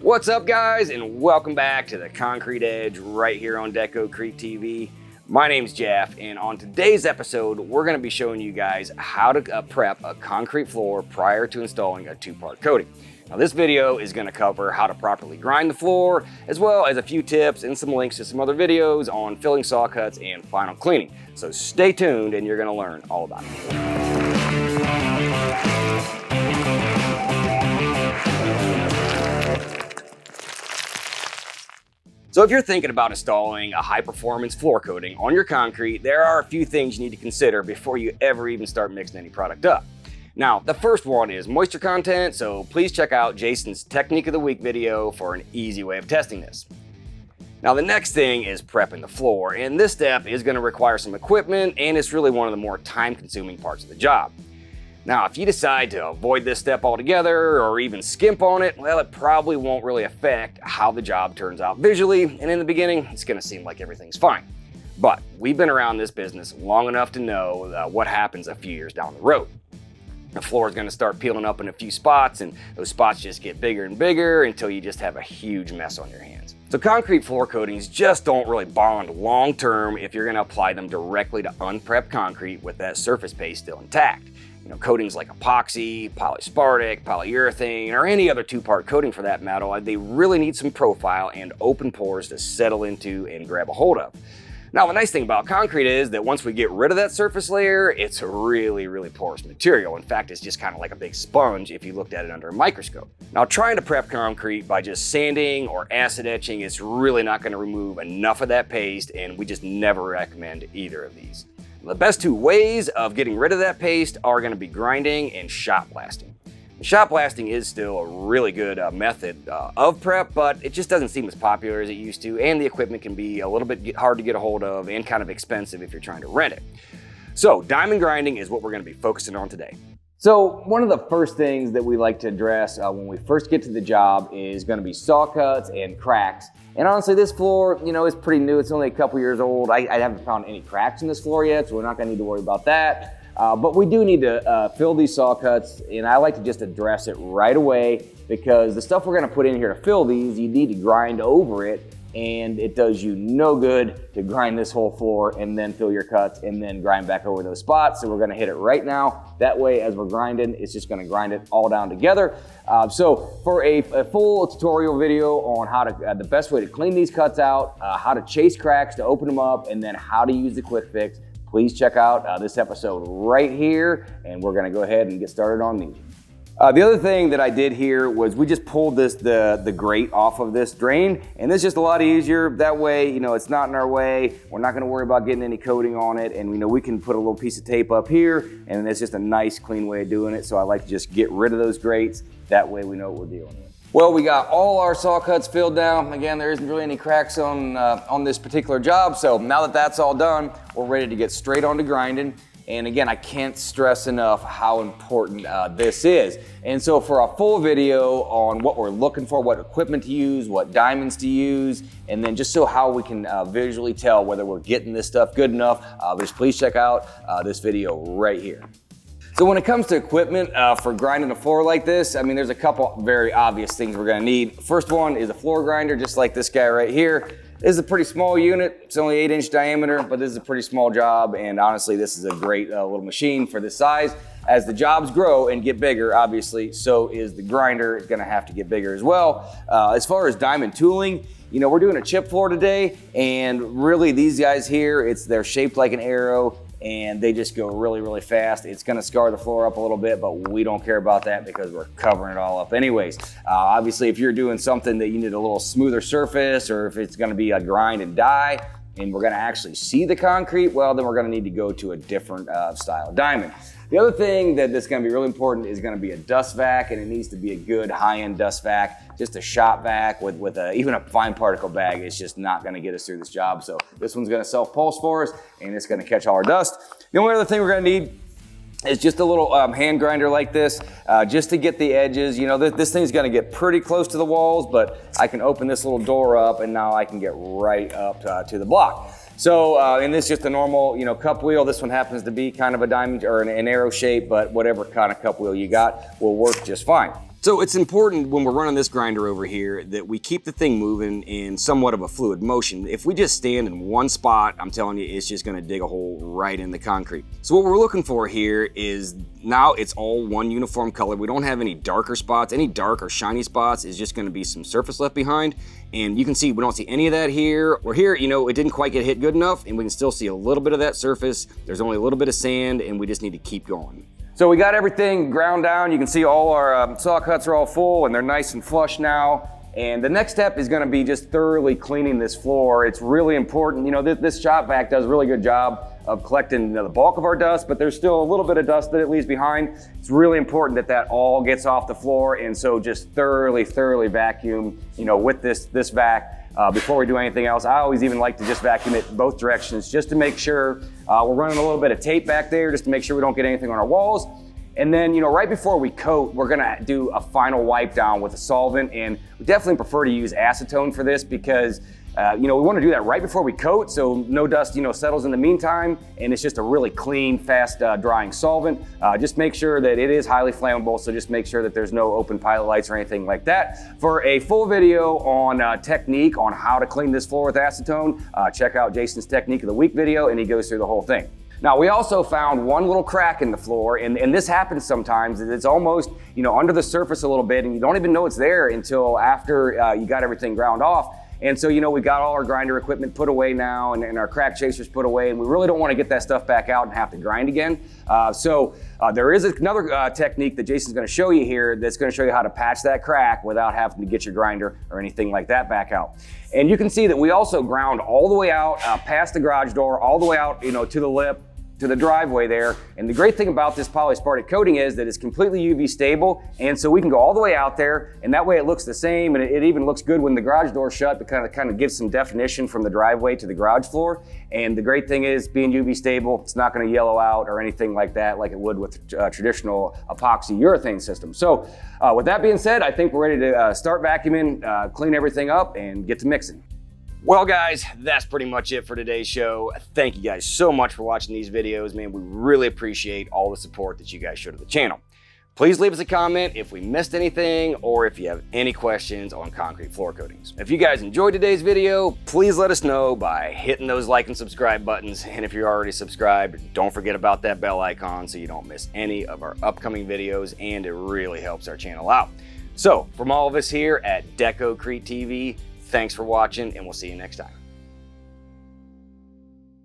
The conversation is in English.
What's up, guys, and welcome back to the Concrete Edge right here on Deco Creek TV. My name's Jeff, and on today's episode, we're going to be showing you guys how to prep a concrete floor prior to installing a two-part coating. Now, this video is going to cover how to properly grind the floor, as well as a few tips and some links to some other videos on filling saw cuts and final cleaning. So stay tuned, and you're going to learn all about it. So if you're thinking about installing a high-performance floor coating on your concrete, there are a few things you need to consider before you ever even start mixing any product up. Now, the first one is moisture content, so please check out Jason's Technique of the Week video for an easy way of testing this. Now, the next thing is prepping the floor, and this step is going to require some equipment, and it's really one of the more time-consuming parts of the job. Now, if you decide to avoid this step altogether or even skimp on it, well, it probably won't really affect how the job turns out visually, and in the beginning, it's going to seem like everything's fine. But we've been around this business long enough to know what happens a few years down the road. The floor is going to start peeling up in a few spots, and those spots just get bigger and bigger until you just have a huge mess on your hands. So concrete floor coatings just don't really bond long term if you're going to apply them directly to unprepped concrete with that surface base still intact. Coatings like epoxy, polyspartic, polyurethane, or any other two-part coating for that matter, they really need some profile and open pores to settle into and grab a hold of. Now, the nice thing about concrete is that once we get rid of that surface layer, it's a really porous material. In fact, it's just kind of like a big sponge if you looked at it under a microscope. Now, trying to prep concrete by just sanding or acid etching, it's really not going to remove enough of that paste, and we just never recommend either of these. The best two ways of getting rid of that paste are going to be grinding and shot blasting. Shot blasting is still a really good method of prep, but it just doesn't seem as popular as it used to, and the equipment can be a little bit hard to get a hold of and kind of expensive if you're trying to rent it. So diamond grinding is what we're going to be focusing on today. So one of the first things that we like to address when we first get to the job is going to be saw cuts and cracks. And honestly, this floor, is pretty new. It's only a couple years old. I haven't found any cracks in this floor yet, so we're not going to need to worry about that. But we do need to fill these saw cuts, and I like to just address it right away because the stuff we're going to put in here to fill these, you need to grind over it, and it does you no good to grind this whole floor and then fill your cuts and then grind back over those spots. So we're going to hit it right now. That way, as we're grinding, it's just going to grind it all down together. So for a full tutorial video on how to the best way to clean these cuts out, how to chase cracks to open them up, and then how to use the quick fix, please check out this episode right here, and we're going to go ahead and get started on these. The other thing that I did here was we just pulled the grate off of this drain, and it's just a lot easier. That way, it's not in our way. We're not going to worry about getting any coating on it, and we can put a little piece of tape up here, and it's just a nice, clean way of doing it. So I like to just get rid of those grates. That way we know what we're dealing with. Well, we got all our saw cuts filled down. Again, there isn't really any cracks on this particular job. So now that that's all done, we're ready to get straight on to grinding. And again, I can't stress enough how important this is. And so for a full video on what we're looking for, what equipment to use, what diamonds to use, and then just so how we can visually tell whether we're getting this stuff good enough, just please check out this video right here. So when it comes to equipment for grinding a floor like this, there's a couple very obvious things we're gonna need. First one is a floor grinder, just like this guy right here. This is a pretty small unit. It's only 8-inch diameter, but this is a pretty small job. And honestly, this is a great little machine for this size. As the jobs grow and get bigger, obviously, so is the grinder. It's gonna have to get bigger as well. As far as diamond tooling, we're doing a chip floor today, and really these guys here, they're shaped like an arrow, and they just go really fast. It's gonna scar the floor up a little bit, but we don't care about that because we're covering it all up anyways. Obviously, if you're doing something that you need a little smoother surface, or if it's gonna be a grind and die, and we're gonna actually see the concrete, well, then we're gonna need to go to a different style diamond. The other thing that's gonna be really important is gonna be a dust vac, and it needs to be a good high-end dust vac. Just a shop vac with even a fine particle bag is just not gonna get us through this job. So this one's gonna self-pulse for us, and it's gonna catch all our dust. The only other thing we're gonna need is just a little hand grinder like this, just to get the edges. This thing's gonna get pretty close to the walls, but I can open this little door up, and now I can get right up to the block. So, and this is just a normal, cup wheel. This one happens to be kind of a diamond or an arrow shape, but whatever kind of cup wheel you got will work just fine. So it's important when we're running this grinder over here that we keep the thing moving in somewhat of a fluid motion. If we just stand in one spot, I'm telling you, it's just gonna dig a hole right in the concrete. So what we're looking for here is now it's all one uniform color. We don't have any darker spots. Any dark or shiny spots is just gonna be some surface left behind. And you can see we don't see any of that here. Or here, it didn't quite get hit good enough, and we can still see a little bit of that surface. There's only a little bit of sand, and we just need to keep going. So we got everything ground down. You can see all our saw cuts are all full and they're nice and flush now. And the next step is gonna be just thoroughly cleaning this floor. It's really important. This shop vac does a really good job of collecting the bulk of our dust, but there's still a little bit of dust that it leaves behind. It's really important that that all gets off the floor. And so just thoroughly vacuum, with this vac. Before we do anything else. I always even like to just vacuum it both directions just to make sure we're running a little bit of tape back there just to make sure we don't get anything on our walls. And then, right before we coat, we're gonna do a final wipe down with a solvent, and we definitely prefer to use acetone for this because we wanna do that right before we coat so no dust, settles in the meantime, and it's just a really clean, fast drying solvent. Just make sure that it is highly flammable, so just make sure that there's no open pilot lights or anything like that. For a full video on technique on how to clean this floor with acetone, check out Jason's Technique of the Week video, and he goes through the whole thing. Now, we also found one little crack in the floor, and this happens sometimes. It's almost, under the surface a little bit, and you don't even know it's there until after you got everything ground off. And so, we've got all our grinder equipment put away now and our crack chasers put away, and we really don't want to get that stuff back out and have to grind again. So there is another technique that Jason's going to show you here that's going to show you how to patch that crack without having to get your grinder or anything like that back out. And you can see that we also ground all the way out past the garage door, all the way out, to the lip, to the driveway there. And the great thing about this polyaspartic coating is that it's completely UV stable, and so we can go all the way out there, and that way it looks the same, and it even looks good when the garage door's shut, but kind of gives some definition from the driveway to the garage floor. And the great thing is, being UV stable, it's not gonna yellow out or anything like that like it would with traditional epoxy urethane system. So with that being said, I think we're ready to start vacuuming, clean everything up, and get to mixing. Well, guys, that's pretty much it for today's show. Thank you guys so much for watching these videos, man. We really appreciate all the support that you guys show to the channel. Please leave us a comment if we missed anything or if you have any questions on concrete floor coatings. If you guys enjoyed today's video, please let us know by hitting those like and subscribe buttons. And if you're already subscribed, don't forget about that bell icon so you don't miss any of our upcoming videos, and it really helps our channel out. So, from all of us here at DecoCrete TV, thanks for watching, and we'll see you next time.